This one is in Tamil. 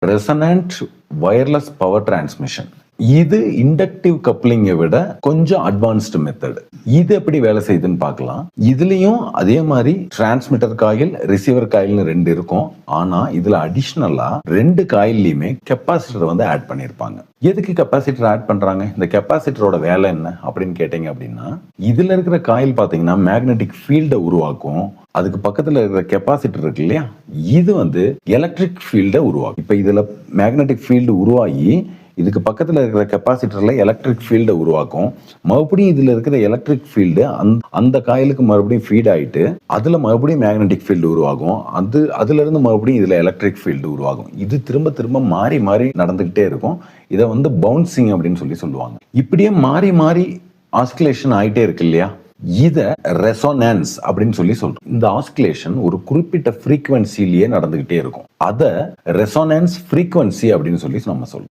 Resonant wireless power transmission. இது இண்டக்டிவ் கப்ளிங்கை விட கொஞ்சம் அட்வான்ஸ்டு மெத்தட். இது எப்படி வேலை செய்யுதுன்னு பார்க்கலாம். இதுலயும் அதே மாதிரி டிரான்ஸ்மிட்டர் காயில், ரிசீவர் காயில்னு ரெண்டு இருக்கும். ஆனா இதுல அடிஷனலா ரெண்டு காயில்லையுமே கெப்பாசிட்டர் வந்து ஆட் பண்ணியிருப்பாங்க. எதுக்கு கெப்பாசிட்டர் ஆட் பண்றாங்க? இந்த கெப்பாசிட்டரோட வேலை என்ன அப்படின்னு கேட்டீங்க அப்படின்னா, இதுல இருக்கிற காயில் பாத்தீங்கன்னா மேக்னெட்டிக் ஃபீல்டை உருவாக்கும். அதுக்கு பக்கத்துல இருக்கிற கெப்பாசிட்டர் இருக்கு இல்லையா, இது வந்து எலக்ட்ரிக் ஃபீல்டை உருவாக்கும். இப்ப இதுல மேக்னெட்டிக் ஃபீல்டு உருவாகி இதுக்கு பக்கத்துல இருக்கிற கெப்பாசிட்டர்ல எலக்ட்ரிக் ஃபீல்டை உருவாக்கும். மறுபடியும் இதுல இருக்கிற எலக்ட்ரிக் ஃபீல்டு அந்த காயிலுக்கு மறுபடியும் ஃபீட் ஆயிட்டு அதுல மறுபடியும் மேக்னெட்டிக் ஃபீல்டு உருவாகும். அதுல இருந்து மறுபடியும் இதுல எலக்ட்ரிக் ஃபீல்டு உருவாகும். இது திரும்ப திரும்ப மாறி மாறி நடந்துகிட்டே இருக்கும். இதை வந்து பவுன்சிங் அப்படின்னு சொல்லுவாங்க. இப்படியே மாறி மாறி ஆஸ்கிலேஷன் ஆயிட்டே இருக்கு இல்லையா, இத ரெசோனன்ஸ் அப்படின்னு சொல்றோம். இந்த ஆஸ்கிலேஷன் ஒரு குறிப்பிட்ட ஃப்ரீக்வன்சிலேயே நடந்துகிட்டே இருக்கும். அத ரெசோனன்ஸ் ஃப்ரீக்வன்சி அப்படின்னு நம்ம சொல்றோம்.